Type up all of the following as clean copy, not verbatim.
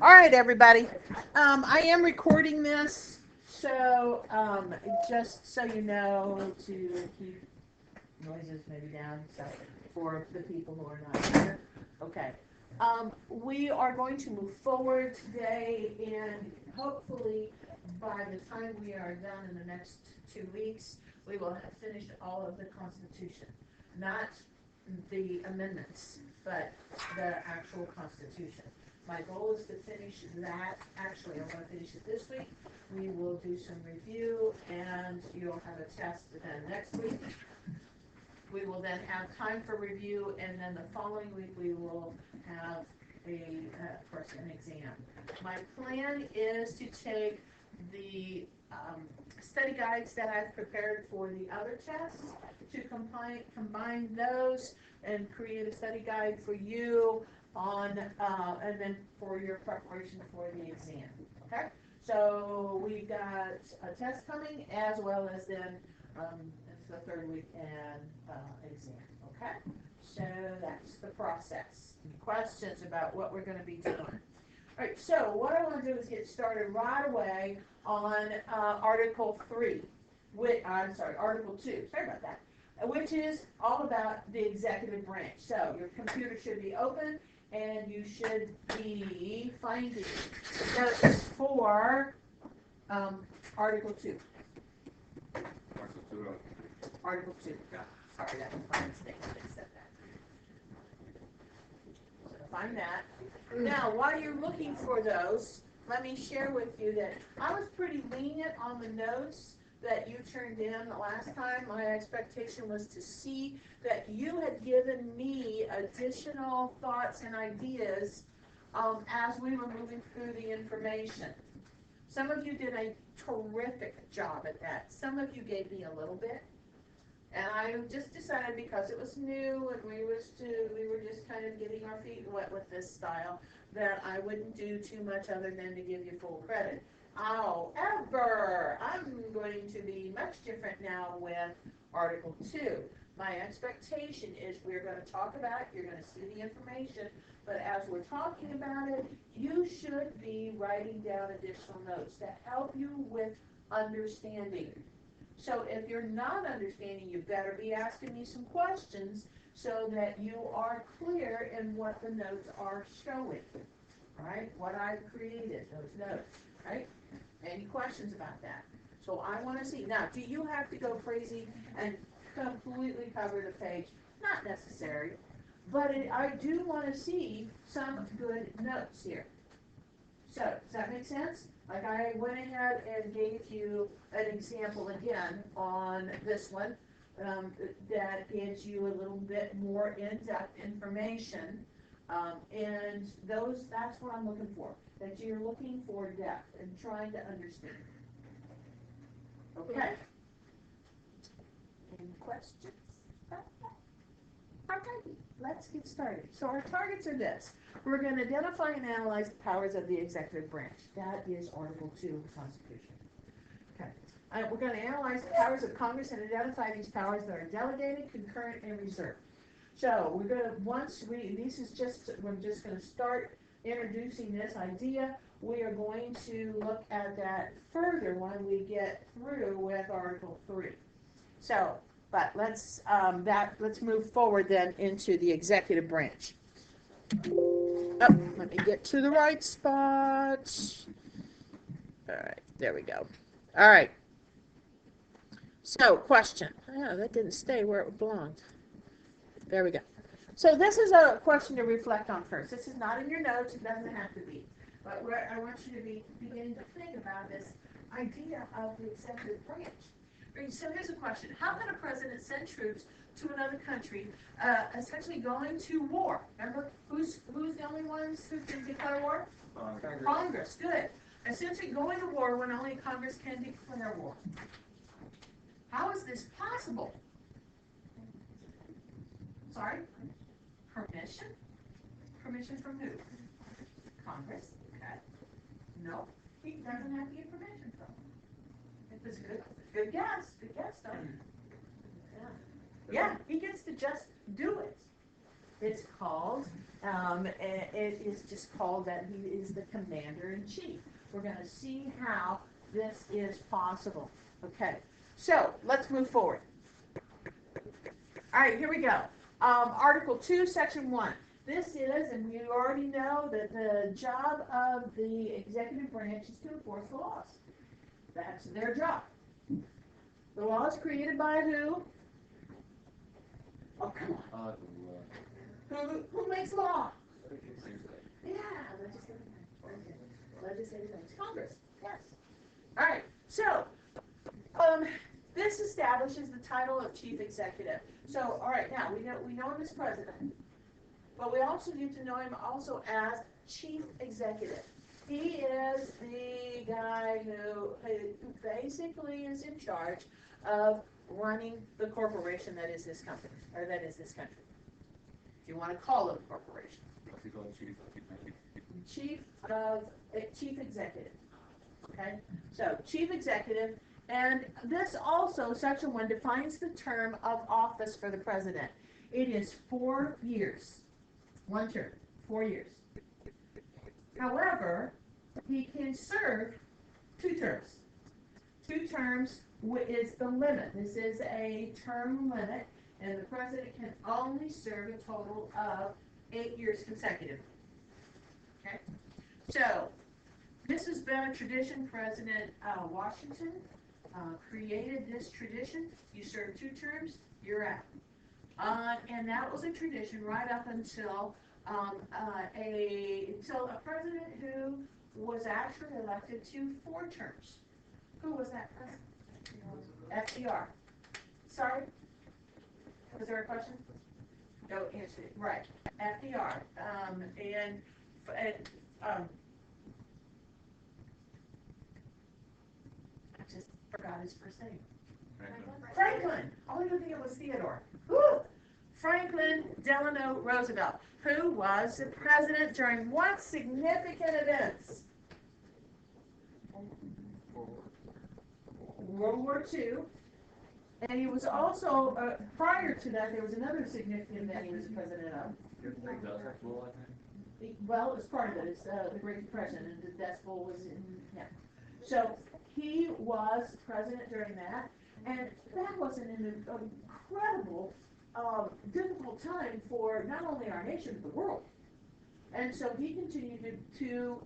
All right, everybody. I am recording this, so just so you know to keep noises maybe down, so for the people who are not here. Okay. We are going to move forward today, and hopefully by the time we are done in the next 2 weeks, we will have finished all of the Constitution. Not the amendments, but the actual Constitution. My goal is to finish that. Actually, I'm going to finish it this week. We will do some review, and you'll have a test then next week. We will then have time for review, and then the following week we will have of course, an exam. My plan is to take the study guides that I've prepared for the other tests, to combine those and create a study guide for you on, and then for your preparation for the exam. Okay? So we've got a test coming, as well as then it's the third week and exam. Okay? So that's the process. Any questions about what we're going to be doing? All right, so what I want to do is get started right away on Article 3. Article 2. Sorry about that. Which is all about the executive branch. So your computer should be open, and you should be finding notes for Article 2. Article 2. Sorry, that was my mistake. I said that. Find that. Now, while you're looking for those, let me share with you that I was pretty lenient on the notes that you turned in the last time. My expectation was to see that you had given me additional thoughts and ideas as we were moving through the information. Some of you did a terrific job at that. Some of you gave me a little bit. And I just decided, because it was new and we were just kind of getting our feet wet with this style, that I wouldn't do too much other than to give you full credit. However, I'm going to be much different now with Article 2. My expectation is we're going to talk about it, you're going to see the information, but as we're talking about it, you should be writing down additional notes to help you with understanding. So if you're not understanding, you better be asking me some questions so that you are clear in what the notes are showing, right? What I've created, those notes, right? Any questions about that? So I want to see. Now, do you have to go crazy and completely cover the page? Not necessary, but I do want to see some good notes here. So, does that make sense? Like, I went ahead and gave you an example again on this one that gives you a little bit more in-depth information, and that's what I'm looking for, that you're looking for depth and trying to understand. Okay? Any questions? Okay, let's get started. So our targets are this. We're going to identify and analyze the powers of the executive branch. That is Article 2 of the Constitution. Okay. We're going to analyze the powers of Congress and identify these powers that are delegated, concurrent, and reserved. So we're going to, we're just going to start introducing this idea. We are going to look at that further when we get through with Article 3. So, but let's move forward then into the executive branch. Oh, let me get to the right spot. All right, there we go. All right. So, question. Oh, that didn't stay where it belonged. There we go. So this is a question to reflect on first. This is not in your notes. It doesn't have to be. But I want you to be beginning to think about this idea of the executive branch. So here's a question. How can a president send troops to another country, essentially going to war? Remember, who's the only ones who can declare war? Congress. Good. Essentially going to war when only Congress can declare war. How is this possible? Sorry? Permission? Permission from who? Congress. Okay. No, he doesn't have to get permission from them. It was good guess. Good guess, though. Yeah, he gets to just do it. It's called It is just called that he is the commander-in-chief. We're going to see how this is possible. Okay, so let's move forward. All right, here we go. Article 2, Section 1. This is, and you already know that the job of the executive branch is to enforce the laws. That's their job. The law is created by who? Oh, come on. Who makes law? Yeah, legislative. It's Congress. Yes. All right. So, this establishes the title of chief executive. So, all right, now we know him as president, but we also need to know him also as chief executive. He is the guy who basically is in charge of running the corporation that is this company, or that is this country. If you want to call it a corporation. What's he called? Chief executive. Okay? So, chief executive, and this also, Section 1, defines the term of office for the president. It is 4 years. One term, 4 years. However, he can serve 2 terms. 2 terms is the limit. This is a term limit, and the president can only serve a total of 8 years consecutively. Okay? So, this has been a tradition. President Washington created this tradition. You serve 2 terms, you're out. And that was a tradition right up until a president who was actually elected to 4 terms. Who was that president? FDR. Sorry? Was there a question? No answer. Right. FDR. I just forgot his first name. Franklin. I only think it was Theodore. Woo! Franklin Delano Roosevelt, who was the president during what significant events? World War II. And he was also, prior to that, there was another significant event he was president of. Well, it was part of it. It's the Great Depression, and the Dust Bowl was in, yeah. So he was president during that, and that was an incredible, difficult time for not only our nation, but the world. And so he continued to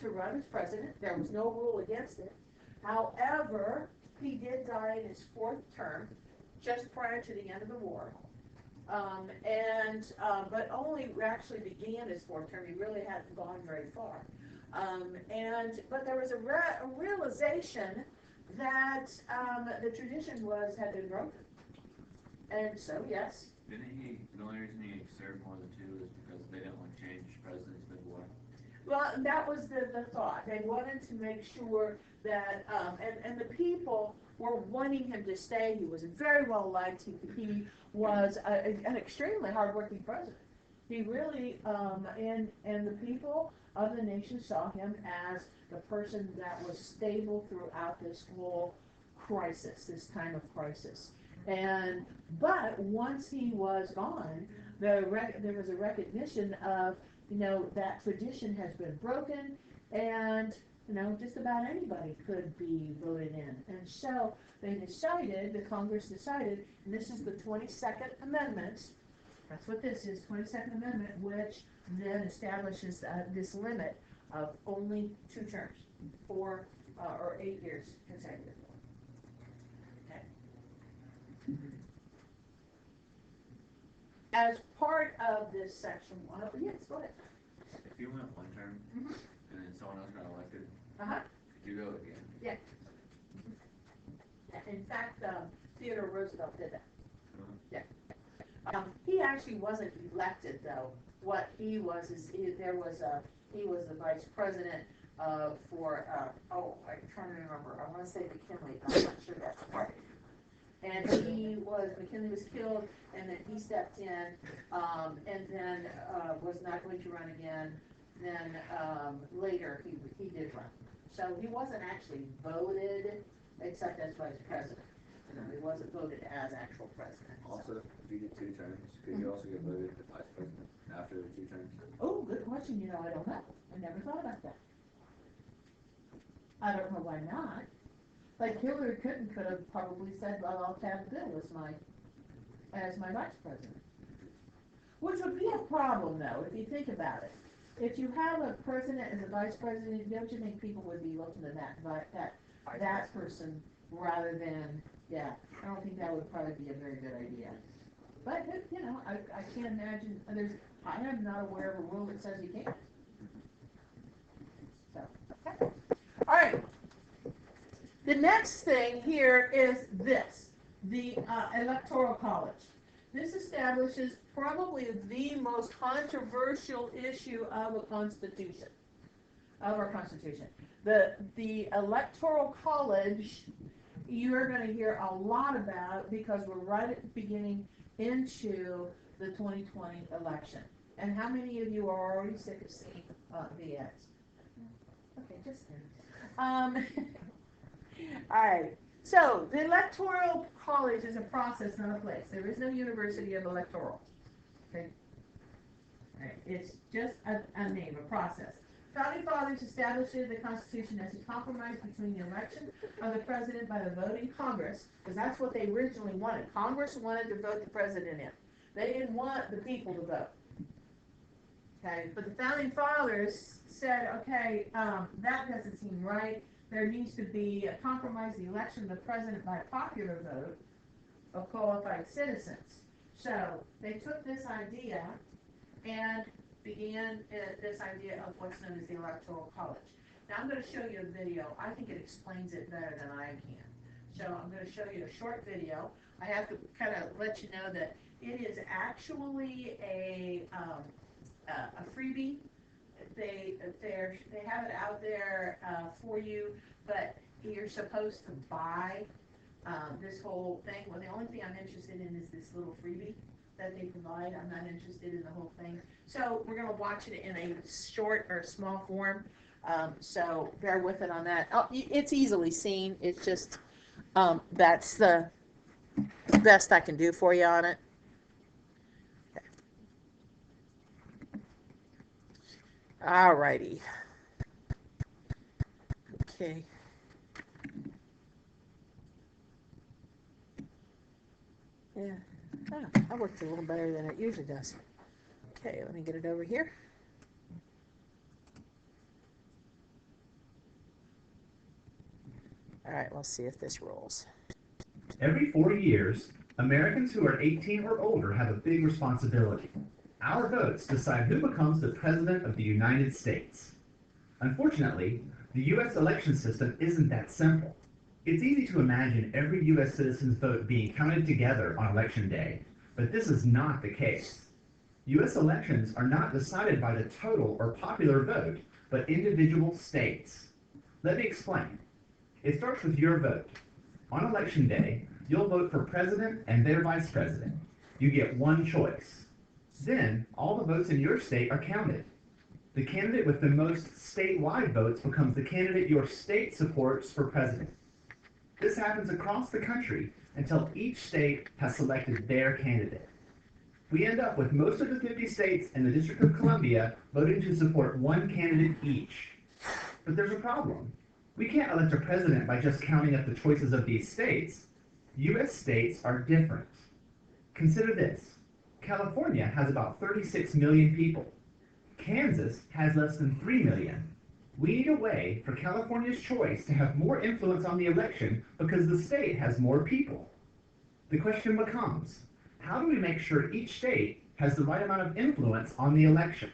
run as president. There was no rule against it. However, he did die in his 4th term, just prior to the end of the war. But only actually began his 4th term. He really hadn't gone very far. But there was a realization that the tradition had been broken. And so, yes. The only reason he served more than 2 is because they didn't want to change presidents mid-war? Well, that was the thought. They wanted to make sure that, and the people were wanting him to stay. He was very well liked. He was an extremely hardworking president. He really, and the people of the nation saw him as the person that was stable throughout this whole crisis, this time of crisis. But once he was gone, there was a recognition of, that tradition has been broken, and just about anybody could be voted in. And so the Congress decided, and this is the 22nd Amendment. That's what this is, 22nd Amendment, which then establishes this limit of only 2 terms, 4 or 8 years consecutively. Okay. As part of this section 1, yes, go ahead. If you went 1 term and then someone else got elected, could you go again? Yeah. In fact, Theodore Roosevelt did that. Yeah. He actually wasn't elected, though. What he was is he was the vice president for I'm trying to remember. I want to say McKinley, but I'm not sure that's right. And McKinley was killed, and then he stepped in, and then was not going to run again. Then later he did run. So he wasn't actually voted, except as vice president. He wasn't voted as actual president. Also, if you did 2 terms, could you also get voted as vice president after the 2 question, I don't know. I never thought about that. I don't know why not. Like Hillary Clinton could have probably said, well, I'll have Bill as my vice president. Which would be a problem, though, if you think about it. If you have a president as a vice president, don't you think people would be looking at that person rather than, I don't think that would probably be a very good idea. But, I can't imagine, I am not aware of a rule that says you can't. So, okay. All right. The next thing here is this, the Electoral College. This establishes probably the most controversial issue of our Constitution. The Electoral College, you're going to hear a lot about because we're right at the beginning into the 2020 election. And how many of you are already sick of seeing the ads? Okay, just kidding. All right. So the Electoral College is a process, not a place. There is no University of Electoral. Okay. All right. It's just a name, a process. Founding Fathers established the Constitution as a compromise between the election of the president by the voting Congress, because that's what they originally wanted. Congress wanted to vote the president in. They didn't want the people to vote. Okay. But the Founding Fathers said, okay, that doesn't seem right. There needs to be a compromise, the election of the president by popular vote of qualified citizens. So they took this idea and began this idea of what's known as the Electoral College. Now I'm going to show you a video. I think it explains it better than I can. So I'm going to show you a short video. I have to kind of let you know that it is actually a freebie. They have it out there for you, but you're supposed to buy this whole thing. Well, the only thing I'm interested in is this little freebie that they provide. I'm not interested in the whole thing. So we're going to watch it in a short or small form. So bear with it on that. Oh, it's easily seen. It's just that's the best I can do for you on it. All righty. Okay. Yeah. That worked a little better than it usually does. Okay, let me get it over here. All right, let's see if this rolls. Every 4 years, Americans who are 18 or older have a big responsibility. Our votes decide who becomes the President of the United States. Unfortunately, the U.S. election system isn't that simple. It's easy to imagine every U.S. citizen's vote being counted together on Election Day, but this is not the case. U.S. elections are not decided by the total or popular vote, but individual states. Let me explain. It starts with your vote. On Election Day, you'll vote for president and their vice president. You get one choice. Then, all the votes in your state are counted. The candidate with the most statewide votes becomes the candidate your state supports for president. This happens across the country until each state has selected their candidate. We end up with most of the 50 states and the District of Columbia voting to support one candidate each. But there's a problem. We can't elect a president by just counting up the choices of these states. U.S. states are different. Consider this. California has about 36 million people. Kansas has less than 3 million. We need a way for California's choice to have more influence on the election because the state has more people. The question becomes, how do we make sure each state has the right amount of influence on the election?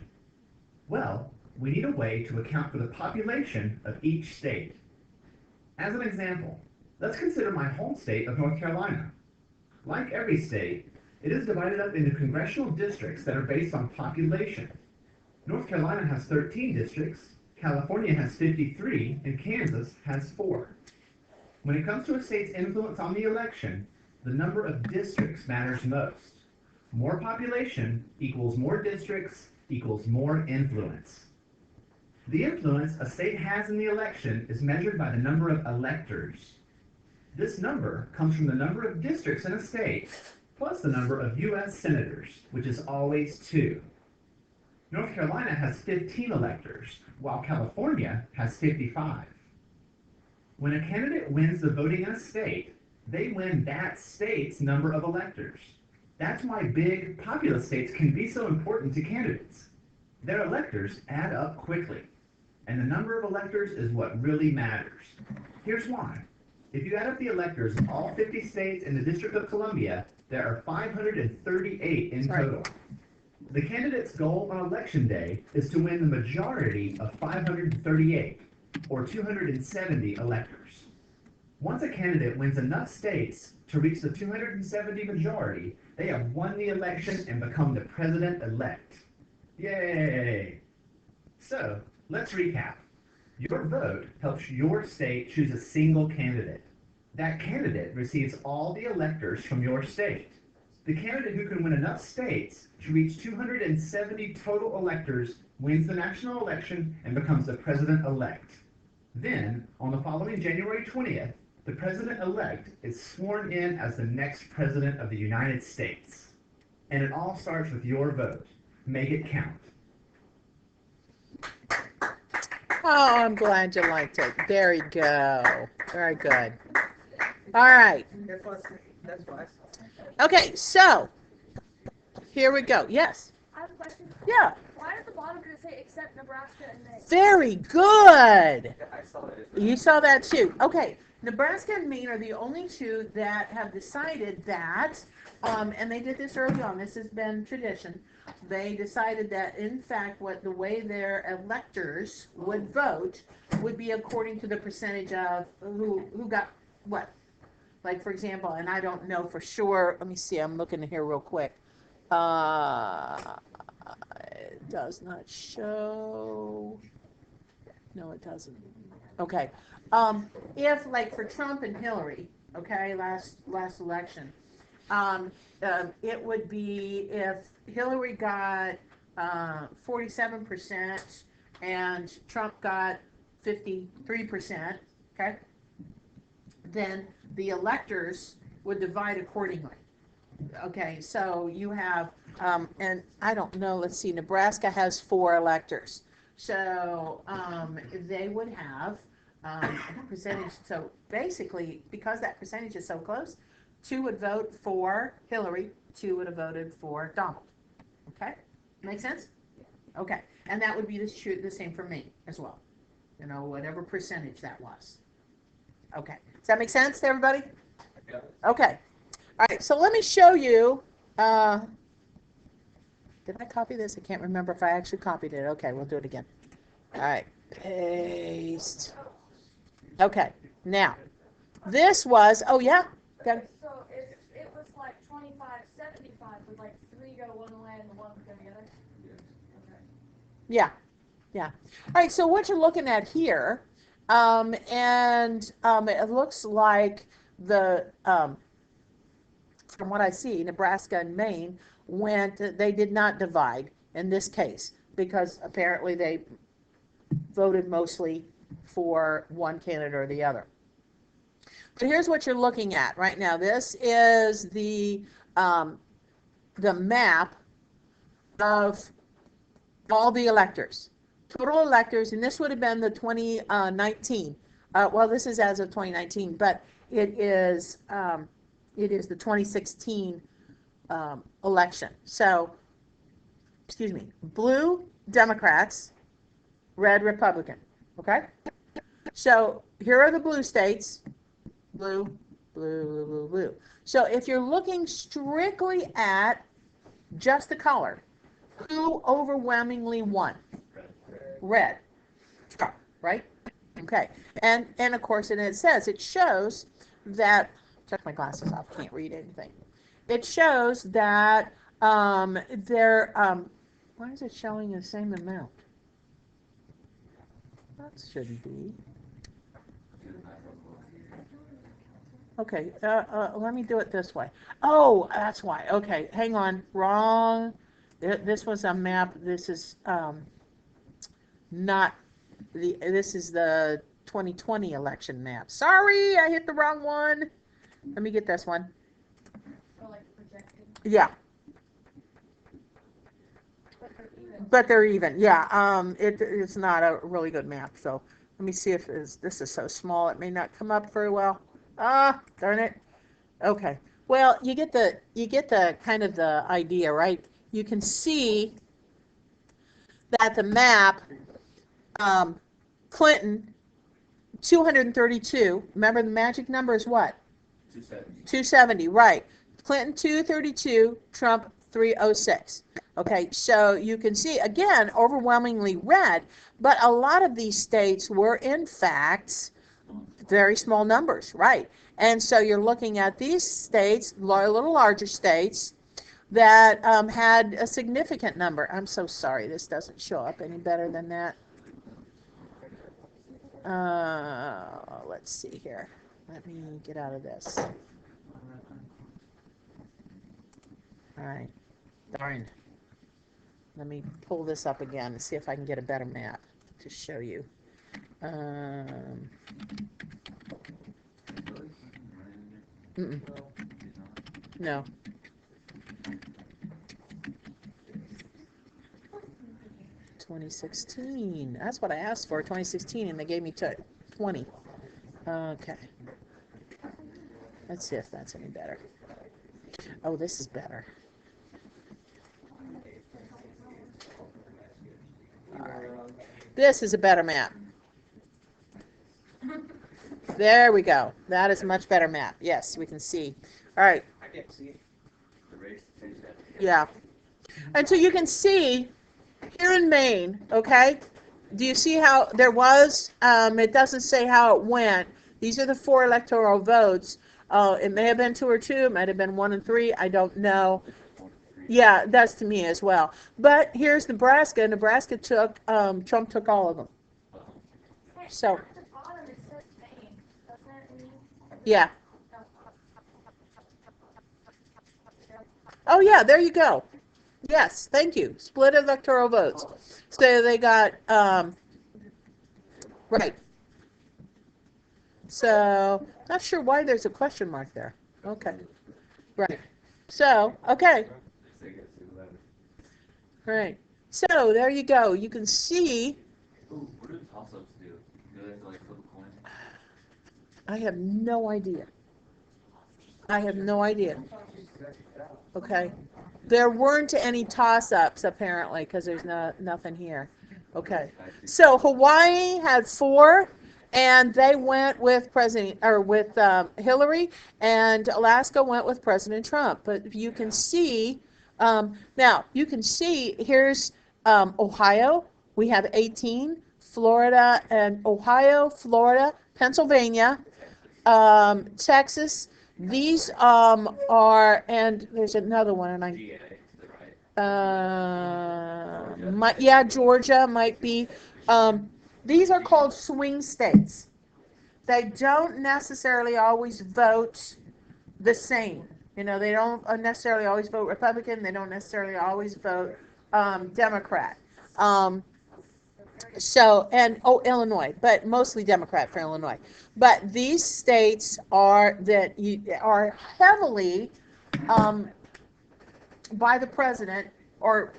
Well, we need a way to account for the population of each state. As an example, let's consider my home state of North Carolina. Like every state, it is divided up into congressional districts that are based on population. North Carolina has 13 districts, California has 53, and Kansas has 4. When it comes to a state's influence on the election, the number of districts matters most. More population equals more districts equals more influence. The influence a state has in the election is measured by the number of electors. This number comes from the number of districts in a state plus the number of U.S. senators, which is always 2. North Carolina has 15 electors, while California has 55. When a candidate wins the voting in a state, they win that state's number of electors. That's why big, populous states can be so important to candidates. Their electors add up quickly, and the number of electors is what really matters. Here's why. If you add up the electors of all 50 states in the District of Columbia, there are 538 in total. The candidate's goal on election day is to win the majority of 538, or 270 electors. Once a candidate wins enough states to reach the 270 majority, they have won the election and become the president-elect. Yay! So, let's recap. Your vote helps your state choose a single candidate. That candidate receives all the electors from your state. The candidate who can win enough states to reach 270 total electors wins the national election and becomes the president-elect. Then, on the following January 20th, the president-elect is sworn in as the next president of the United States. And it all starts with your vote. Make it count. Oh, I'm glad you liked it. There you go. Very good. All right. That's why. Okay, so here we go. Yes. I have a question. Yeah. Why at the bottom does it say except Nebraska and Maine? Very good. I saw it. You saw that too. Okay. Nebraska and Maine are the only two that have decided that, and they did this early on. This has been tradition. They decided that, in fact, the way their electors would vote would be according to the percentage of who got what. Like, for example, and I don't know for sure. Let me see. I'm looking here real quick. It does not show. No, it doesn't. Okay. If, like, for Trump and Hillary, okay, last election, it would be if Hillary got 47% and Trump got 53%, okay, then the electors would divide accordingly. Okay, so you have, and I don't know, let's see, Nebraska has 4 electors. So they would have a percentage, so basically, because that percentage is so close, 2 would vote for Hillary, 2 would have voted for Donald. Okay, make sense? Okay, and that would be the same for me as well. You know, whatever percentage that was. Okay, does that make sense to everybody? Yeah. Okay, all right, so let me show you. Did I copy this? I can't remember if I actually copied it. Okay, we'll do it again. All right, paste. Okay, now, this was, oh yeah? Got it. So if it was like 25-75, would like 3 go one way and the 1 would go the other? Okay. Yeah, yeah. All right, so what you're looking at here, it looks like from what I see, Nebraska and Maine they did not divide in this case, because apparently they voted mostly for one candidate or the other. But here's what you're looking at right now. This is the map of all the electors, total electors, and this would have been the 2019. Well, this is as of 2019, but it is the 2016 election. So, excuse me, blue Democrats, red Republican. Okay. So here are the blue states. Blue, blue, blue, blue, blue. So if you're looking strictly at just the color, who overwhelmingly won? Red. Right? Okay. And of course, and it shows that, check my glasses off, can't read anything. It shows that why is it showing the same amount? That shouldn't be. Okay, let me do it this way. Oh, that's why. Okay, hang on. Wrong. This was a map. This is not the. This is the 2020 election map. Sorry, I hit the wrong one. Let me get this one. Or like projected. Yeah. But for even But they're even, yeah. It's not a really good map. So let me see if this is so small it may not come up very well. Ah, darn it. Okay. Well, you get the kind of the idea, right? You can see that the map, Clinton, 232. Remember the magic number is what? 270. 270, right. Clinton 232, Trump 306. Okay, so you can see, again, overwhelmingly red, but a lot of these states were, in fact, very small numbers, right? And so you're looking at these states, a little larger states, that had a significant number. I'm so sorry this doesn't show up any better than that. Let's see here. Let me get out of this. All right. Darn. Let me pull this up again and see if I can get a better map to show you. No. 2016. That's what I asked for, 2016, and they gave me 20. Okay. Let's see if that's any better. Oh, this is better. All right. This is a better map. There we go. That is a much better map. Yes, we can see. All right. I can't see it. The race is Yeah. And so you can see here in Maine, okay? Do you see how there was, it doesn't say how it went. These are the 4 electoral votes. It may have been 2 or 2, it might have been 1 and 3, I don't know. Yeah, that's to me as well. But here's Nebraska. Nebraska took, Trump took all of them. So, At the bottom it says Maine, doesn't it? yeah. Oh, yeah, there you go. Yes, thank you. Split electoral votes. So they got, right. So, not sure why there's a question mark there. Okay. Right. So, okay. Right. So, there you go. You can see. Ooh, what do toss-ups do? Do they have to like flip a coin? I have no idea. I have no idea. Okay. There weren't any toss-ups apparently because there's nothing here. Okay. So Hawaii had 4, and they went with Hillary, and Alaska went with President Trump. But you can see now. You can see here's Ohio. We have 18. Florida and Ohio, Florida, Pennsylvania, Texas. These are, and there's another one, and Georgia might be. These are called swing states. They don't necessarily always vote the same. You know, they don't necessarily always vote Republican. They don't necessarily always vote Democrat. Illinois, but mostly Democrat for Illinois. But these states are heavily by the president, or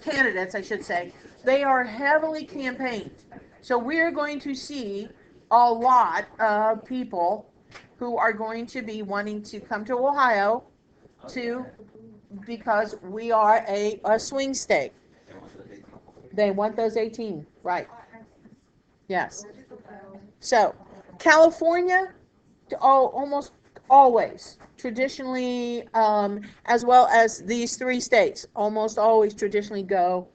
candidates, I should say, they are heavily campaigned. So we're going to see a lot of people who are going to be wanting to come to Ohio because we are a swing state. They want those 18, right? Yes. So, California, almost always, traditionally, as well as these 3 states, almost always traditionally go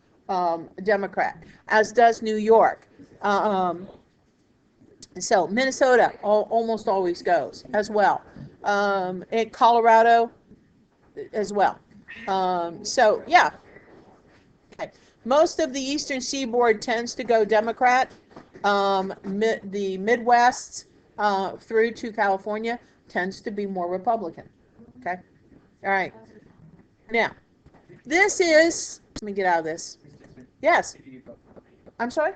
Democrat, as does New York. So, Minnesota almost always goes as well. In Colorado as well. So, yeah. Okay. Most of the eastern seaboard tends to go Democrat. The Midwest through to California tends to be more Republican. Okay? All right. Now, this is, let me get out of this. Yes. I'm sorry?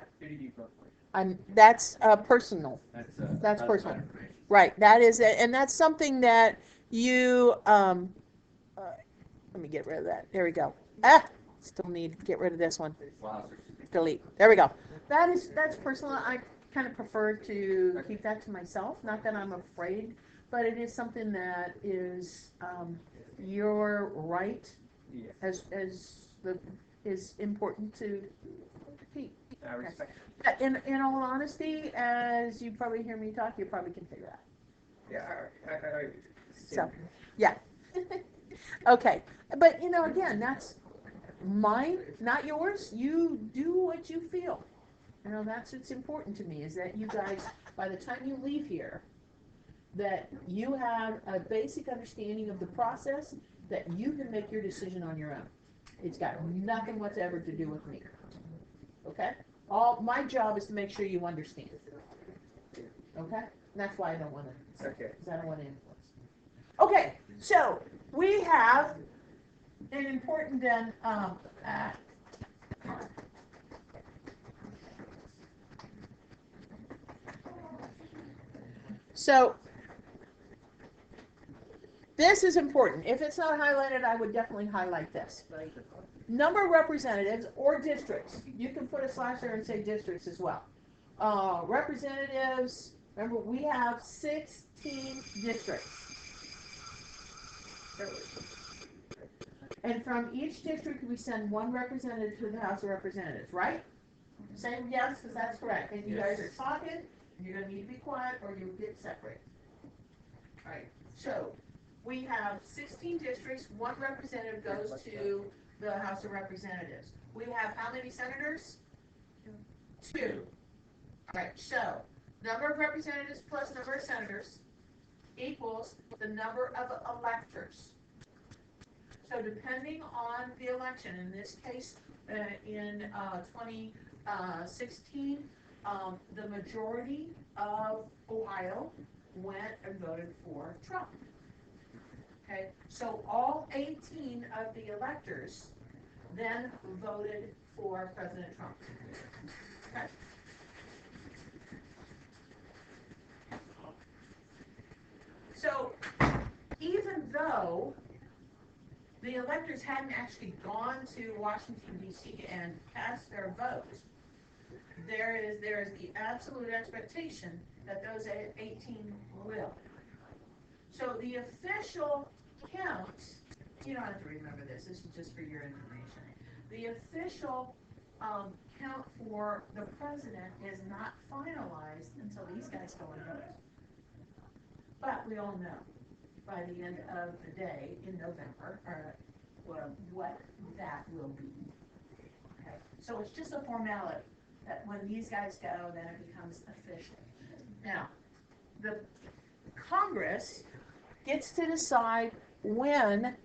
That's personal. That's personal. Right. That is it. And that's something that you, let me get rid of that. There we go. Still need to get rid of this one. Wowzers. Delete. There we go. That's personal. I kind of prefer to keep that to myself. Not that I'm afraid, but it is something that is your right Yeah. is important to keep. I respect. But in all honesty, as you probably hear me talk, you probably can figure out. Yeah, I So, yeah. Okay, but again, that's mine, not yours. You do what you feel. That's what's important to me, is that you guys, by the time you leave here, that you have a basic understanding of the process, that you can make your decision on your own. It's got nothing whatsoever to do with me. Okay? My job is to make sure you understand. Okay? And that's why I don't want to. It's okay. Because I don't want to influence. Okay, so we have an important then. So this is important. If it's not highlighted, I would definitely highlight this. Number of representatives or districts. You can put a slash there and say districts as well. Representatives, remember we have 16 districts. And from each district we send one representative to the House of Representatives, right? Say yes, because that's correct. And you guys are talking, and you're going to need to be quiet or you'll get separated. All right, so we have 16 districts, one representative goes to the House of Representatives. We have how many senators? 2. All right, so number of representatives plus number of senators equals the number of electors. So depending on the election, in this case, in 2016, the majority of Ohio went and voted for Trump. Okay, so all 18 of the electors then voted for President Trump. Okay. So even though the electors hadn't actually gone to Washington, D.C. and cast their vote, there is the absolute expectation that those 18 will. So the official count, you don't have to remember this is just for your information. The official count for the president is not finalized until these guys go and vote. But we all know by the end of the day in November, what that will be. Okay, so it's just a formality that when these guys go, then it becomes official. Now, the Congress gets to decide when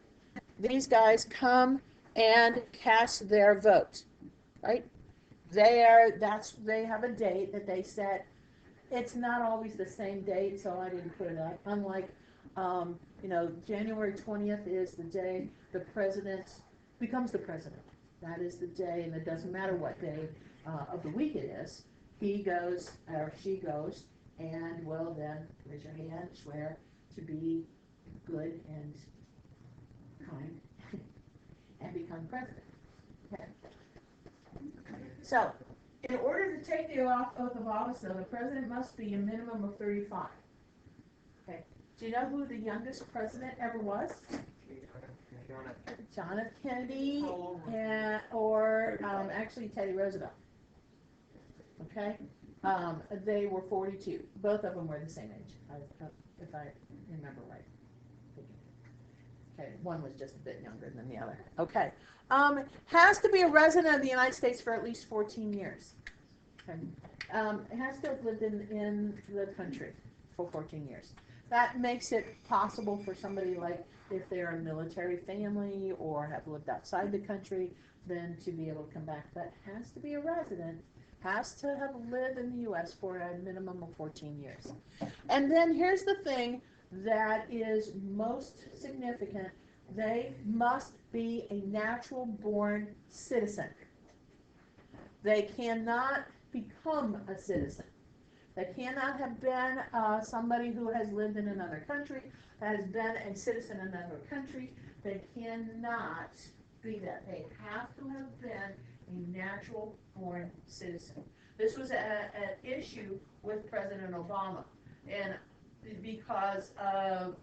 these guys come and cast their vote, right? They have a date that they set. It's not always the same date, so I didn't put it up. Unlike, January 20th is the day the president becomes the president. That is the day, and it doesn't matter what day of the week it is. He goes, or she goes, and will then raise your hand, swear to be good and kind, and become president. Okay. So, in order to take the oath of office, though, the president must be a minimum of 35. Okay. Do you know who the youngest president ever was? John F. Kennedy, or actually Teddy Roosevelt. Okay. They were 42. Both of them were the same age, if I remember right. Okay, one was just a bit younger than the other. Okay. Has to be a resident of the United States for at least 14 years. Okay. It has to have lived in the country for 14 years. That makes it possible for somebody, like if they're a military family or have lived outside the country, then to be able to come back. But has to be a resident, has to have lived in the U.S. for a minimum of 14 years. And then here's the thing that is most significant. They must be a natural born citizen. They cannot become a citizen. They cannot have been somebody who has lived in another country, has been a citizen in another country. They cannot be that. They have to have been a natural born citizen. This was an issue with President Obama, and because of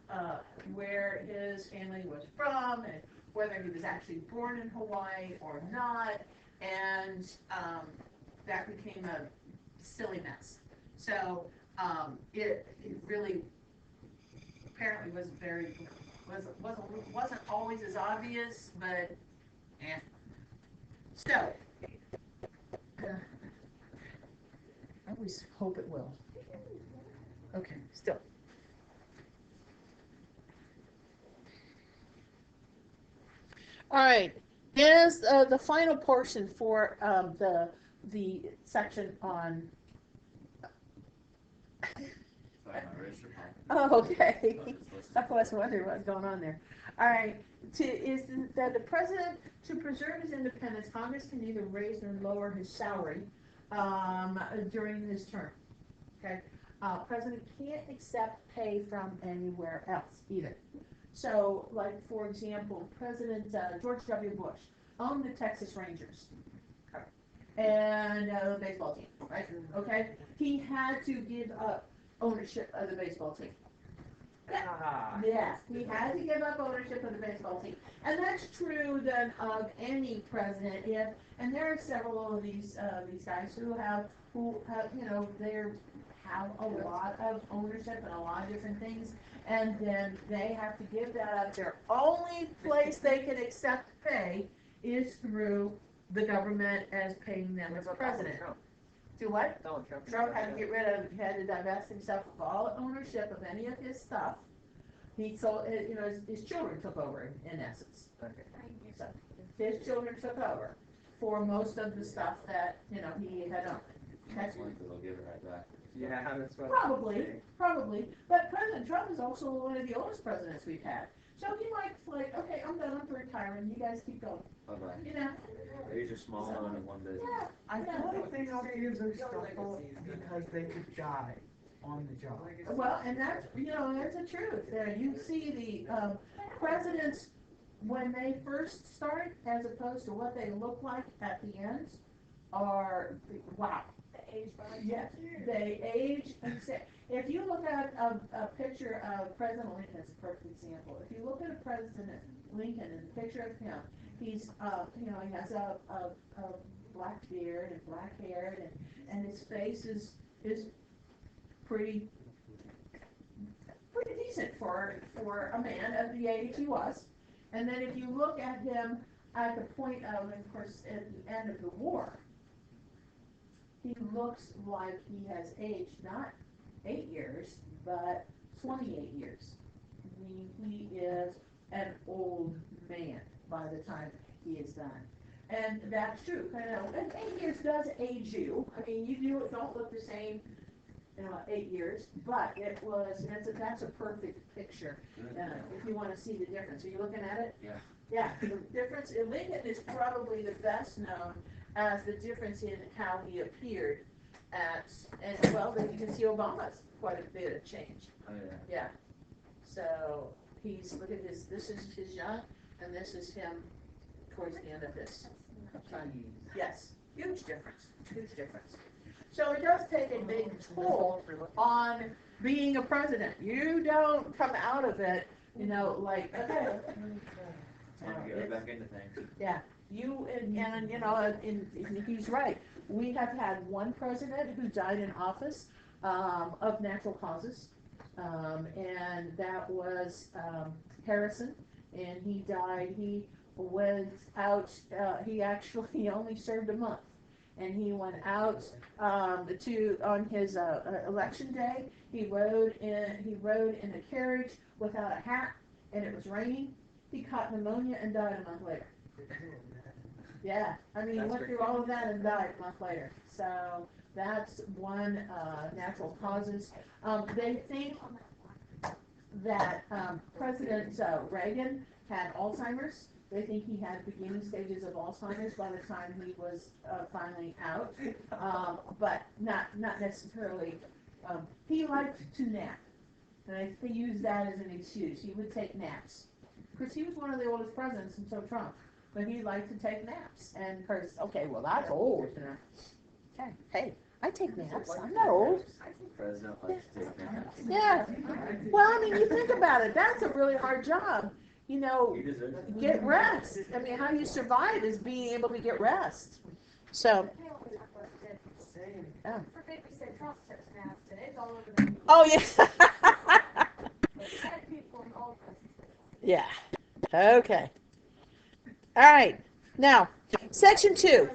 where his family was from and whether he was actually born in Hawaii or not, and that became a silly mess. So it really apparently wasn't always as obvious, but so I always hope it will. Okay, still. All right, here's the final portion for the section on. Sorry, my register Oh, okay. I was wondering what's going on there. All right, that the president, to preserve his independence, Congress can neither raise nor lower his salary during his term. Okay, president can't accept pay from anywhere else either. So, like for example, President George W. Bush owned the Texas Rangers and the baseball team, right? Okay, he had to give up ownership of the baseball team. Yeah, he had to give up ownership of the baseball team, and that's true then of any president. And there are several of these guys who have they have a lot of ownership and a lot of different things, and then they have to give that up. Their only place they can accept pay is through the government as paying them as president. Do what? Trump had to had to divest himself of all ownership of any of his stuff. He sold, his children took over in essence. Okay. So his children took over for most of the stuff that he had owned. Next month they'll give it right back. Yeah, that's what. Probably. But President Trump is also one of the oldest presidents we've had. So he might like, okay, I'm done. I'm retiring. You guys keep going. Bye-bye. These are small and only one business. Yeah. I thought they don't use their stuff because they could die on the job. Well, and that's the truth. You see the presidents when they first start, as opposed to what they look like at the end, are wow. Yes, they age. If you look at a picture of President Lincoln, it's a perfect example. If you look at a President Lincoln and a picture of him, he's he has a black beard and black hair, and his face is pretty decent for a man of the age he was. And then if you look at him at the point of course, at the end of the war, he looks like he has aged not 8 years, but 28 years. I mean, he is an old man by the time he is done. And that's true. And 8 years does age you. I mean, you don't look the same 8 years, but that's a perfect picture. If you want to see the difference. Are you looking at it? Yeah. Yeah, the difference in Lincoln is probably the best known as the difference in how he appeared then you can see Obama's quite a bit of change. Oh, yeah. Yeah. So look at this is his young, and this is him towards the end of his time. Yes, huge difference. So it does take a big toll on being a president. You don't come out of it, like, okay. Time to get right back into things. Yeah, and he's right. We have had one president who died in office of natural causes, and that was Harrison, and he died. He was out. He only served a month, and he went out on his election day. He rode in a carriage without a hat, and it was raining. He caught pneumonia and died a month later. Yeah, I mean, he went through all of that and died a month later. So that's one natural causes. They think that President Reagan had Alzheimer's. They think he had beginning stages of Alzheimer's by the time he was finally out, but not necessarily. He liked to nap, and they use that as an excuse. He would take naps. Because he was one of the oldest presidents, and so Trump. but he liked to take naps. And of course, okay, well, that's old. Okay, hey, I take naps. I'm not old. The president likes to take naps. Yeah. Well, I mean, you think about it. That's a really hard job. You know, He deserves it. get rest. I mean, how you survive is being able to get rest. So, yeah. For 50 Cent, Trump takes naps, and it's all over the. Oh, yeah. Ten people in all places. Yeah. Okay. All right. Now, section 2.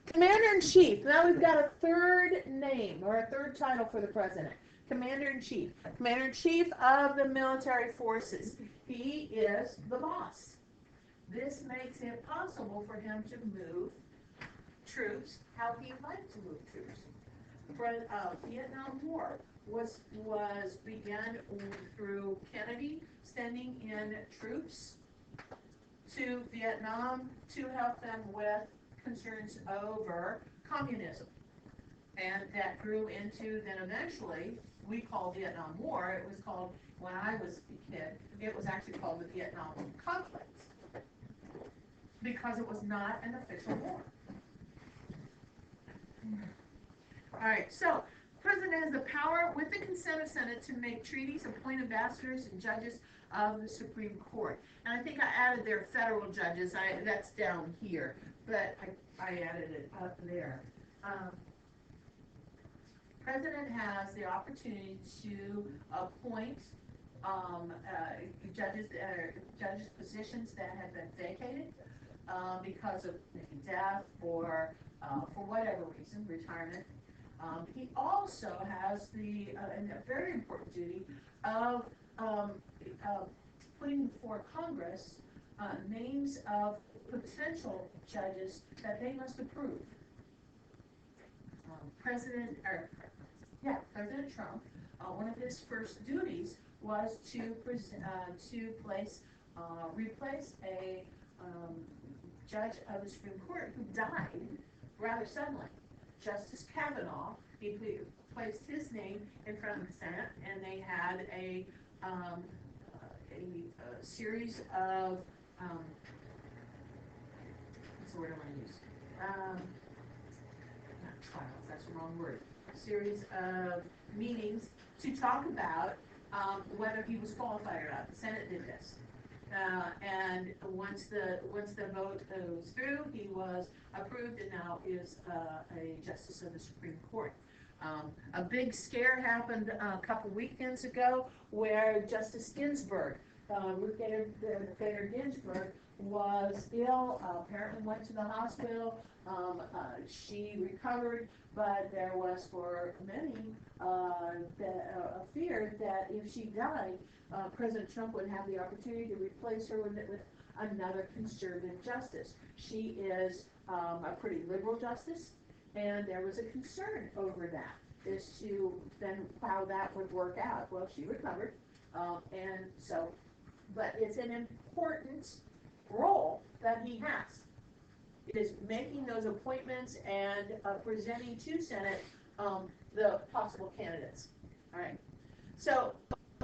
Commander-in-Chief. Now we've got a third name or a third title for the president. Commander-in-Chief. Commander-in-Chief of the military forces. He is the boss. This makes it possible for him to move troops how he liked to move troops. The Vietnam War was begun through Kennedy sending in troops to Vietnam to help them with concerns over communism. And that grew into, then eventually, we called Vietnam War. It was called, when I was a kid, it was actually called the Vietnam Conflict, because it was not an official war. All right, so President has the power, with the consent of Senate, to make treaties, appoint ambassadors and judges of the Supreme Court. And I think I added their federal judges. That's down here, but I added it up there. President has the opportunity to appoint judges positions that have been vacated because of death or for whatever reason, retirement. He also has and a very important duty of putting before Congress names of potential judges that they must approve. President Trump, one of his first duties was to replace a judge of the Supreme Court who died rather suddenly. Justice Kavanaugh, he placed his name in front of the Senate, and they had a series of what's the word I want to use? Not trials, that's the wrong word. A series of meetings to talk about whether he was qualified or not. The Senate did this. And once the vote goes through, he was approved and now is a justice of the Supreme Court. A big scare happened a couple weekends ago where Justice Ginsburg, Ruth Bader Ginsburg, was ill, apparently went to the hospital. She recovered, but there was for many a fear that if she died, President Trump would have the opportunity to replace her with another conservative justice. She is a pretty liberal justice, and there was a concern over that, as to then how that would work out. Well, she recovered, and so, but it's an important role that he has. It is making those appointments and presenting to Senate the possible candidates. All right. So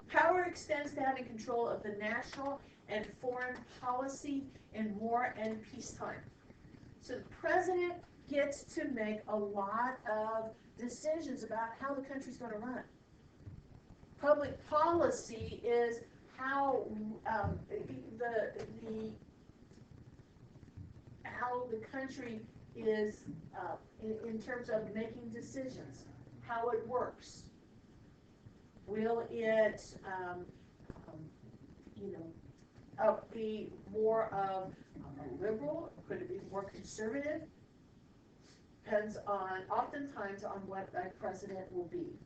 power extends to having control of the national and foreign policy in war and peacetime. So the president gets to make a lot of decisions about how the country's going to run. Public policy is how how the country is in terms of making decisions, how it works. Will it, be more of a liberal? Could it be more conservative? Depends oftentimes on what a president will be.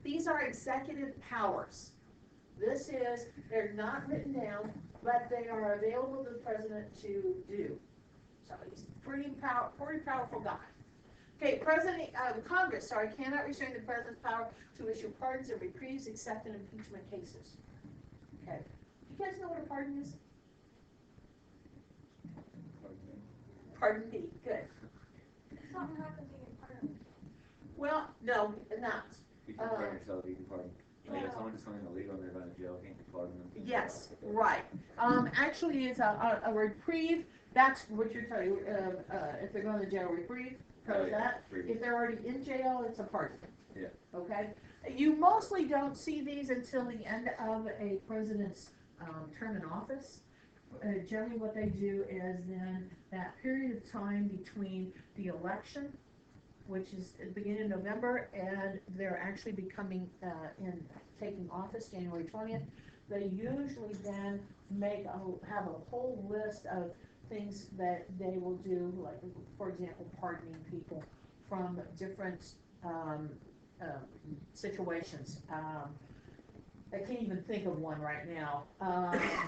These are executive powers. They're not written down, but they are available to the president to do. So he's a pretty powerful guy. Okay, Congress, cannot restrain the president's power to issue pardons and reprieves except in impeachment cases. Okay, do you guys know what a pardon is? Pardon me, good. Something happens in Parliament. Well, no, not. You can pardon yourself, you can pardon. Like if someone does something illegal and they're going to jail, can't you pardon them? Yes, right. Actually, it's a reprieve. That's what you're telling. If they're going to jail, reprieve covers that. If they're already in jail, it's a pardon. Yeah. Okay. You mostly don't see these until the end of a president's term in office. Generally, what they do is then that period of time between the election, which is at the beginning of November, and they're actually becoming taking office January 20th. They usually then have a whole list of things that they will do, like for example, pardoning people from different situations. I can't even think of one right now,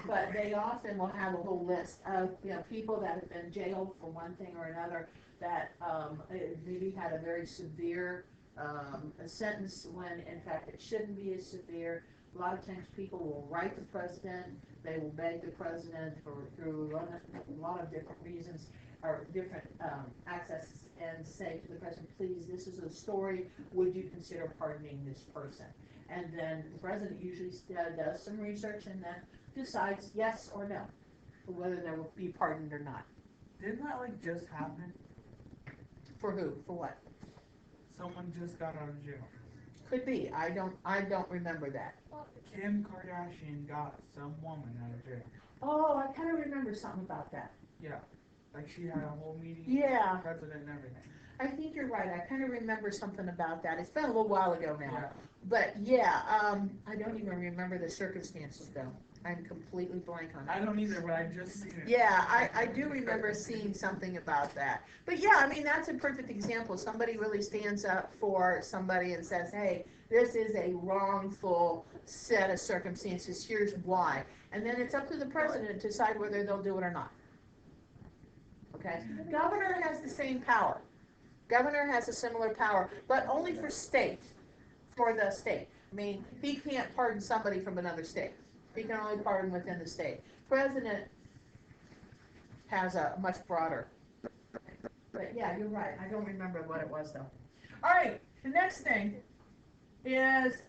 but they often will have a whole list of people that have been jailed for one thing or another that maybe had a very severe sentence when in fact it shouldn't be as severe. A lot of times people will write the president, they will beg the president through a lot of different reasons or different accesses and say to the president, please, this is a story, would you consider pardoning this person? And then the president usually does some research and then decides yes or no, whether they will be pardoned or not. Didn't that like just happen? For who? For what? Someone just got out of jail. Could be. I don't remember that. Kim Kardashian got some woman out of jail. Oh, I kind of remember something about that. Yeah. Like she had a whole meeting Yeah. with the president and everything. I think you're right. I kind of remember something about that. It's been a little while ago now. Yeah. But yeah, I don't even remember the circumstances though. I'm completely blank on I that. don't either, but I just seen it. Yeah, I do remember seeing something about that. But yeah, I mean, that's a perfect example. Somebody really stands up for somebody and says, hey, this is a wrongful set of circumstances. Here's why. And then it's up to the president to decide whether they'll do it or not. Okay? Governor has the same power. Governor has a similar power, but only for the state. I mean, he can't pardon somebody from another state. He can only pardon within the state. President has a much broader. But yeah, you're right. I don't remember what it was though. All right, the next thing is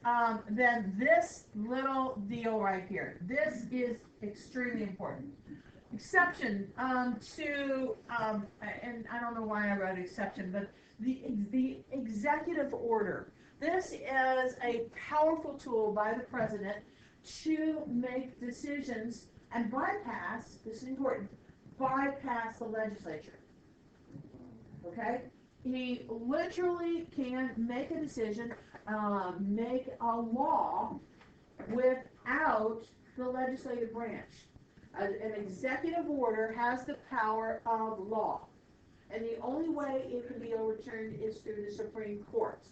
then this little deal right here. This is extremely important. Exception to, and I don't know why I wrote exception, but the executive order. This is a powerful tool by the president to make decisions and bypass, this is important, bypass the legislature. Okay? He literally can make a decision, make a law without the legislative branch. An executive order has the power of law. And the only way it can be overturned is through the Supreme Court.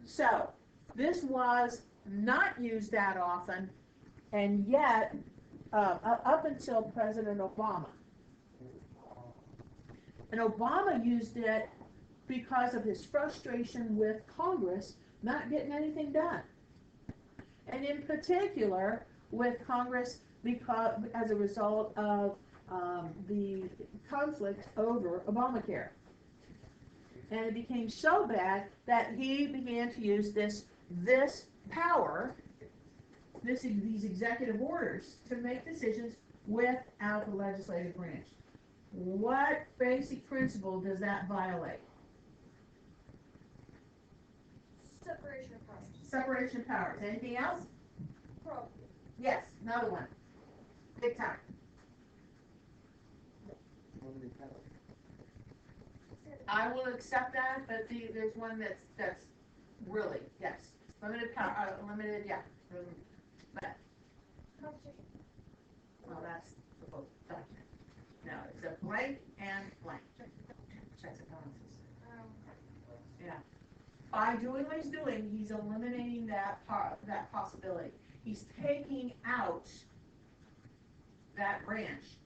So, this was not used that often, and yet, up until President Obama. And Obama used it because of his frustration with Congress not getting anything done. And in particular, with Congress because as a result of the conflict over Obamacare. And it became so bad that he began to use this power, these executive orders, to make decisions without the legislative branch. What basic principle does that violate? Separation of powers. Separation of powers. Anything else? Probably. Yes, another one. Big time. I will accept that, but there's one that's really, yes. Limited power, limited, yeah. But, Competition. well, that's the both document. No, it's a blank and blank. Checks and balances. Yeah. By doing what he's doing, he's eliminating that possibility. He's taking out that branch,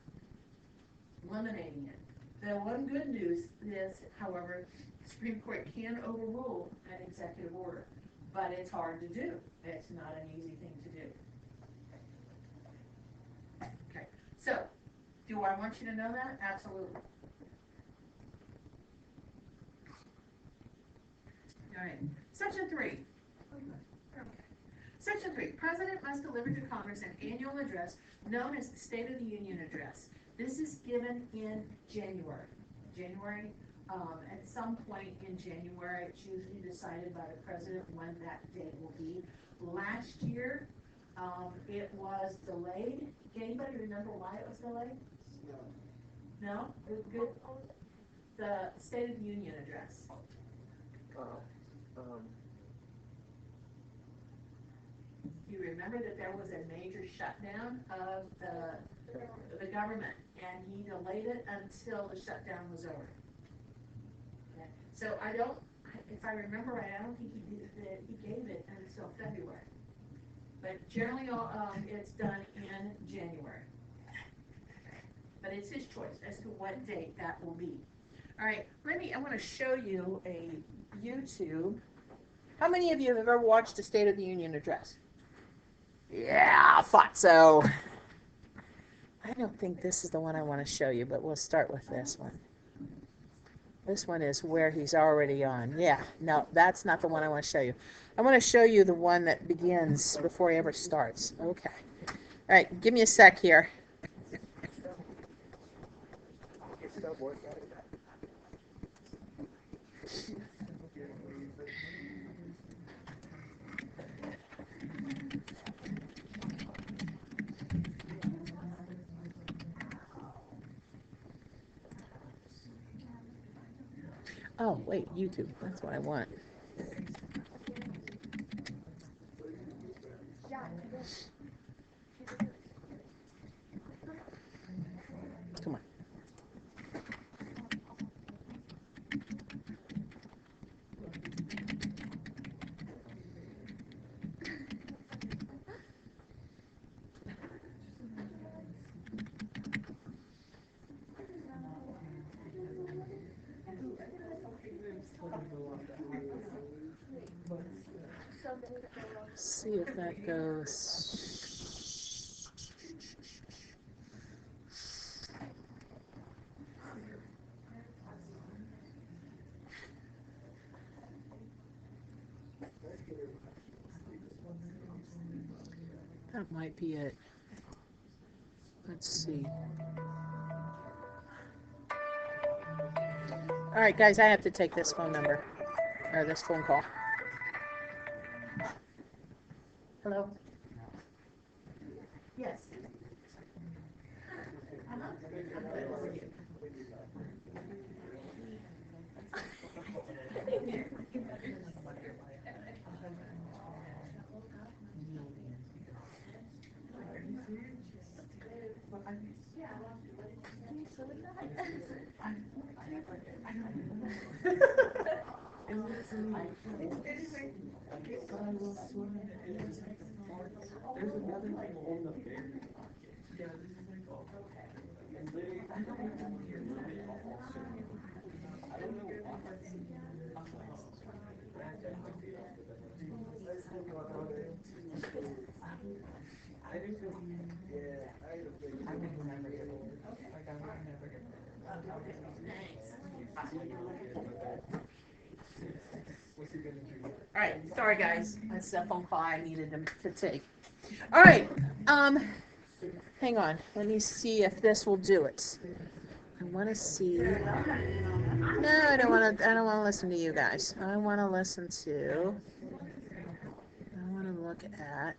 eliminating it. The one good news is, however, the Supreme Court can overrule an executive order, but it's hard to do. It's not an easy thing to do. Okay, so, do I want you to know that? Absolutely. All right, Section 3. President must deliver to Congress an annual address known as the State of the Union Address. This is given in January. At some point in January, it's usually decided by the president when that date will be. Last year, it was delayed. Can anybody remember why it was delayed? No? It was good. The State of the Union Address. You remember that there was a major shutdown of the government, and he delayed it until the shutdown was over. Okay. So if I remember right, I don't think he gave it until February. But generally, it's done in January. But it's his choice as to what date that will be. All right, I want to show you a YouTube. How many of you have ever watched the State of the Union Address? Yeah, I thought so. I don't think this is the one I want to show you, but we'll start with this one. This one is where he's already on. Yeah, no, that's not the one I want to show you. I want to show you the one that begins before he ever starts. Okay. All right, give me a sec here. Oh, wait, YouTube. That's what I want. Come on. See if that goes. That might be it. Let's see. All right, guys, I have to take this phone number, or this phone call. Hello? Yes. All right, sorry guys, that's a phone call I needed to take. All right, hang on, let me see if this will do it. I want to see. No, I don't want to listen to you guys. I want to listen to. I want to look at.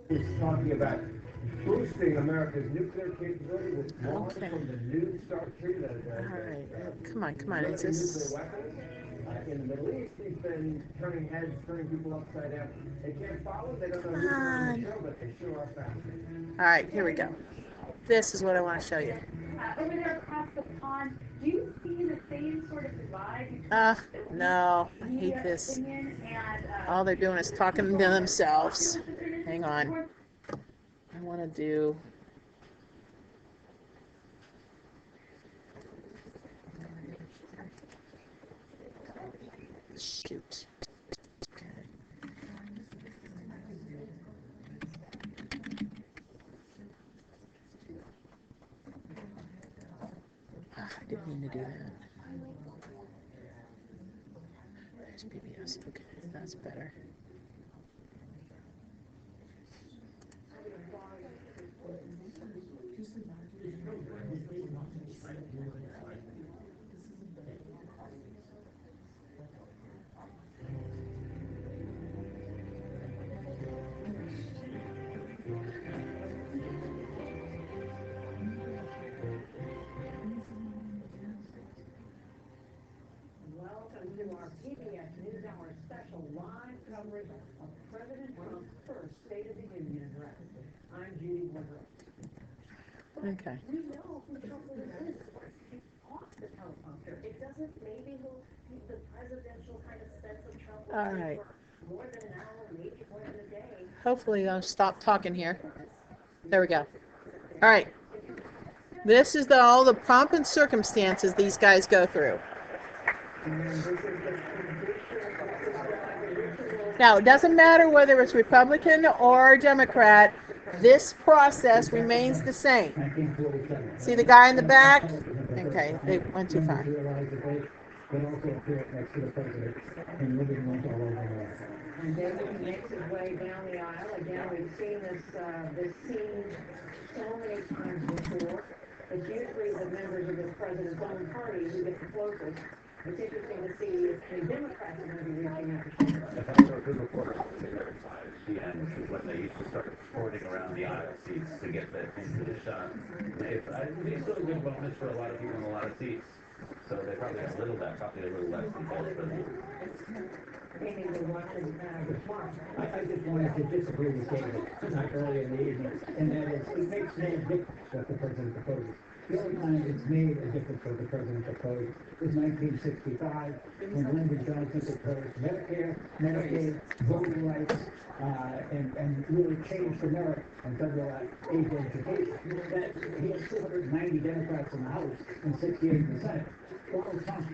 He's talking about boosting America's nuclear capability with launch from the new Start 3. All right, come on, is this? In the Middle East, he's been turning heads, turning people upside down. They can't follow, they don't know who's on the show, but they sure are fascinating. All right, here we go. This is what I want to show you. Over there across the pond, do you see the same sort of divide? No, I hate this. All they're doing is talking to themselves. Hang on. I want to do. Shoot. Didn't mean to do that. There's PBS. Okay, that's better. Welcome to our PBS NewsHour special live coverage of President Trump's first State of the Union address. I'm Judy Woodruff. Okay. We know who Trump really is. He's off the teleprompter. It doesn't maybe the presidential kind of sense of Trump will All stay right. for more than an hour, maybe more than a day. Hopefully I'll stop talking here. There we go. All right. This is all the pomp and circumstances these guys go through. Now, it doesn't matter whether it's Republican or Democrat, this process remains the same. See the guy in the back? Okay, they went too far. And then he makes his way down the aisle. Again, we've seen this scene so many times before. It's usually the members of the president's own party who get the closest. It's interesting to see if the Democrats are going to be reaching out to him. If I were a good reporter, I'd say very excited. And when they used to start reporting around the aisle seats to get the into the shot, he's still a good bonus for a lot of people in a lot of seats. So they probably got a little less than Vice President. Amy will watch and respond. I just wanted to disagree with David tonight early in the evening, and that is, it makes no difference what the president proposes. The only time it's made a difference what the president proposed was 1965, when Lyndon Johnson proposed Medicare, Medicaid, voting rights, and really changed America and federal age education. That he has 290 Democrats in the House and 68 in the Senate. Donald Trump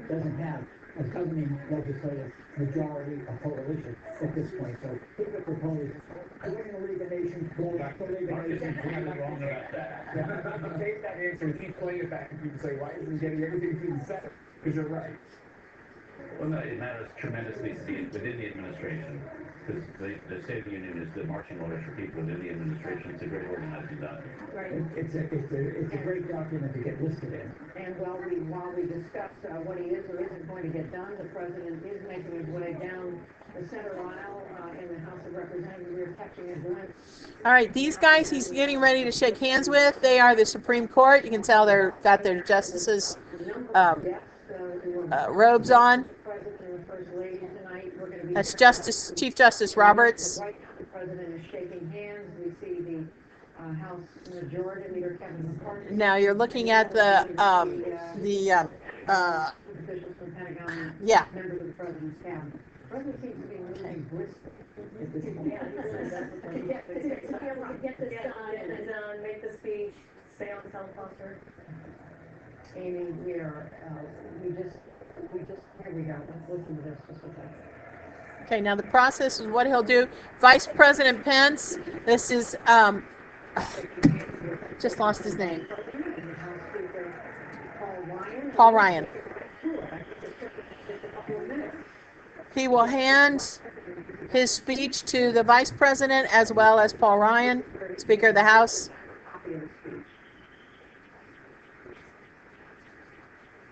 doesn't have a governing legislative majority of coalition at this point. So he could propose joining the League of Nations, going back to the League of Nations. Wrong about that. Take that answer and keep playing it back, and people say, why isn't he getting everything through the Senate? Because you're right. Well, no, it matters tremendously within the administration, because the State of the Union is the marching orders for people within the administration. It's a great organizing document. Right. It's a great document to get listed in. And while we discuss what he is or isn't going to get done, the president is making his way down the center aisle in the House of Representatives. We're catching a glimpse. All right, these guys he's getting ready to shake hands with, they are the Supreme Court. You can tell they've got their justices' robes on. That's Chief Justice Roberts. The president is shaking hands. We see the House Majority Leader Kevin McCarthy. Now you're looking at the officials from Pentagon, yeah. members of the president's cabinet. The president seems to be moving briskly. Get this done, make the speech, stay on the teleprompter. Amy, we just, here we go. Let's listen to this just a second. Okay, now the process is what he'll do. Vice President Pence, this is, just lost his name. Paul Ryan. He will hand his speech to the Vice President as well as Paul Ryan, Speaker of the House.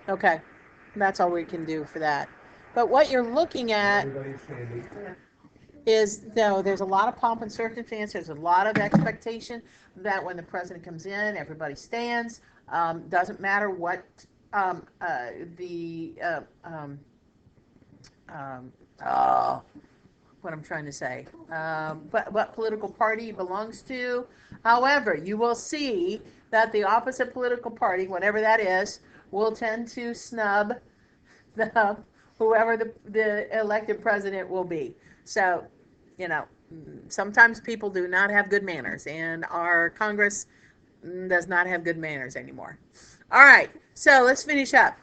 Okay, that's all we can do for that. But what you're looking at is, though, there's a lot of pomp and circumstance, there's a lot of expectation that when the president comes in, everybody stands. Doesn't matter what what I'm trying to say, but what political party he belongs to. However, you will see that the opposite political party, whatever that is, will tend to snub whoever the elected president will be. So, you know, sometimes people do not have good manners, and our Congress does not have good manners anymore. All right, so let's finish up.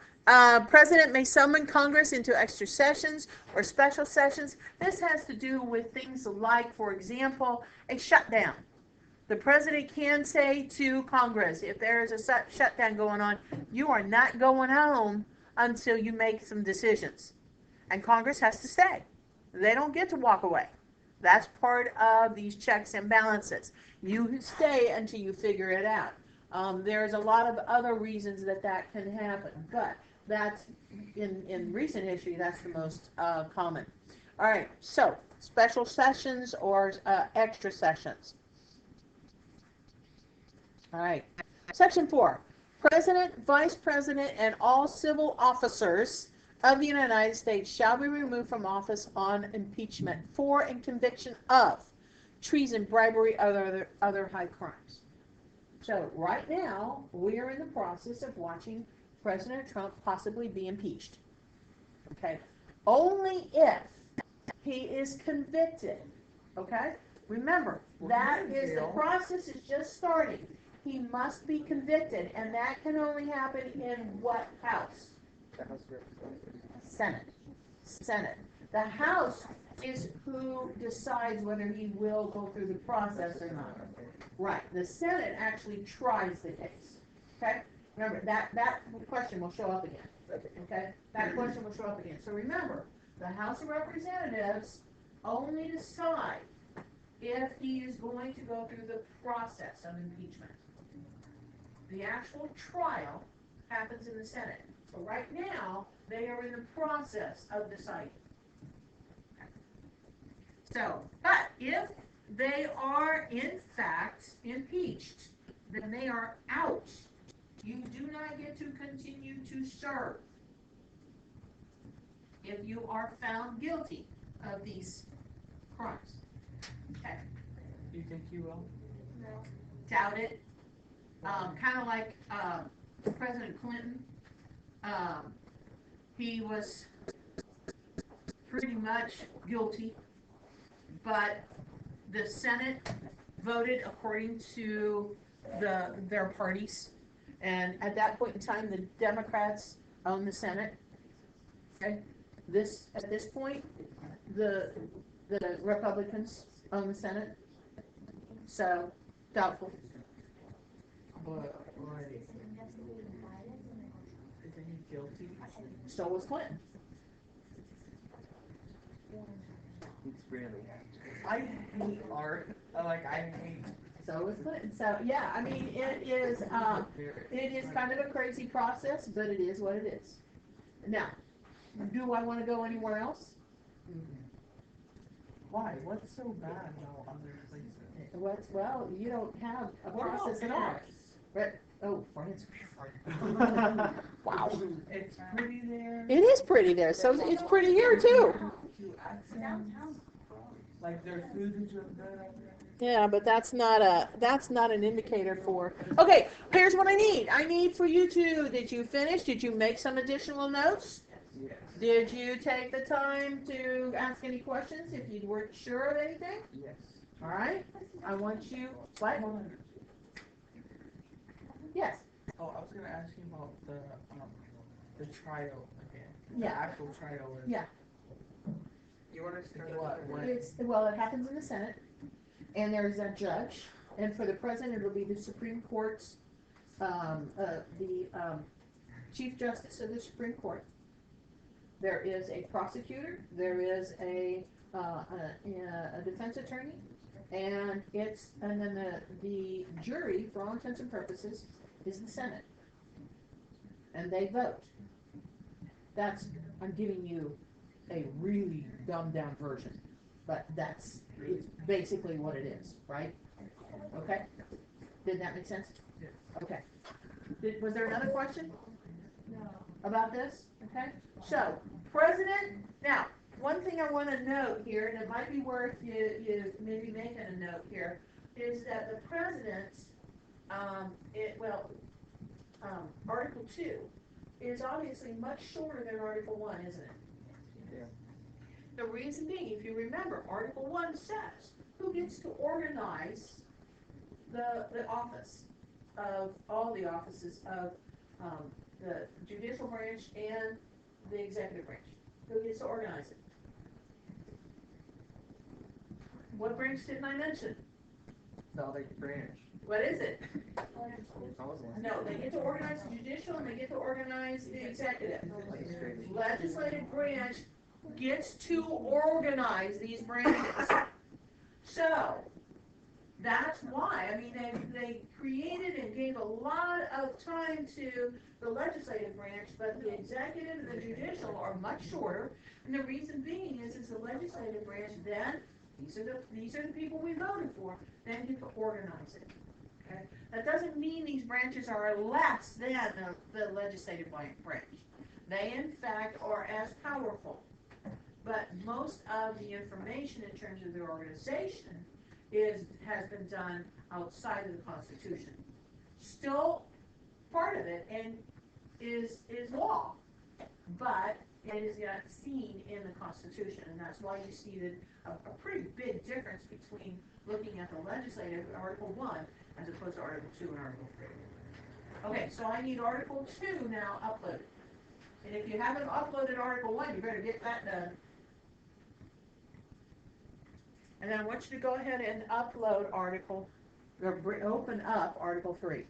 President may summon Congress into extra sessions or special sessions. This has to do with things like, for example, a shutdown. The president can say to Congress, if there is a shutdown going on, you are not going home until you make some decisions. And Congress has to stay. They don't get to walk away. That's part of these checks and balances. You stay until you figure it out. There's a lot of other reasons that can happen, but that's in recent history, that's the most common. All right, so special sessions or extra sessions. All right, section 4. President, Vice President, and all civil officers of the United States shall be removed from office on impeachment for and conviction of treason, bribery, other high crimes. So right now, we are in the process of watching President Trump possibly be impeached. Okay? Only if he is convicted. Okay? Remember, that is the process is just starting. He must be convicted, and that can only happen in what house? Senate. Senate. The House is who decides whether he will go through the process or not. Right. The Senate actually tries the case. Okay? Remember, that question will show up again. Okay? That question will show up again. So remember, the House of Representatives only decide if he is going to go through the process of impeachment. The actual trial happens in the Senate. So right now, they are in the process of deciding. So, but if they are in fact impeached, then they are out. You do not get to continue to serve if you are found guilty of these crimes. Okay. Do you think you will? No. Doubt it. Kind of like President Clinton. He was pretty much guilty, but the Senate voted according to their parties, and at that point in time, the Democrats own the Senate. Okay, at this point, the Republicans own the Senate, so doubtful. But, like, isn't he guilty? So was Clinton. It's really. I hate art. I hate. So was Clinton. So yeah, I mean it is kind of a crazy process, but it is what it is. Now, do I want to go anywhere else? Why? What's so bad about other places? Well, you don't have a What about process at all. France? Right. Oh, France. Wow. It's pretty there. It is pretty there, so it's pretty here too. Cute accents. Like their food is real good. Yeah, but that's not an indicator for. Okay, here's what I need. I need for you to. Did you finish? Did you make some additional notes? Yes. Did you take the time to ask any questions if you weren't sure of anything? Yes. All right. I want you. What? Yes. Oh, I was gonna ask you about the trial again. Yeah. The actual trial is. Yeah. You want to start what? It happens in the Senate, and there's a judge, and for the president, it'll be the Supreme Court's, Chief Justice of the Supreme Court. There is a prosecutor, there is a defense attorney, and then the jury, for all intents and purposes, is the Senate, and they vote. I'm giving you a really dumbed down version, but it's basically what it is, right? Okay? Did that make sense? Yes. Okay. Was there another question? No. About this? Okay? So, President, now, one thing I want to note here, and it might be worth you maybe making a note here, is that the President, Article 2 is obviously much shorter than Article 1, isn't it? Yeah. The reason being, if you remember, Article 1 says who gets to organize the office of all the offices of the judicial branch and the executive branch. Who gets to organize it? What branch didn't I mention? Consolidated branch. What is it? Legislative No, they get to organize the judicial and they get to organize the executive. Legislative branch gets to organize these branches. So, that's why, I mean, they created and gave a lot of time to the legislative branch, but the executive and the judicial are much shorter. And the reason being is the legislative branch then, these are the people we voted for, then you can organize it. Okay? That doesn't mean these branches are less than the legislative branch. They in fact are as powerful. But most of the information in terms of their organization has been done outside of the Constitution. Still part of it and is law, but it is yet seen in the Constitution, and that's why you see that a pretty big difference between looking at the legislative Article 1 as opposed to Article 2 and Article 3. Okay, so I need Article 2 now uploaded. And if you haven't uploaded Article 1, you better get that done. And then I want you to go ahead and upload Article, or open up Article 3.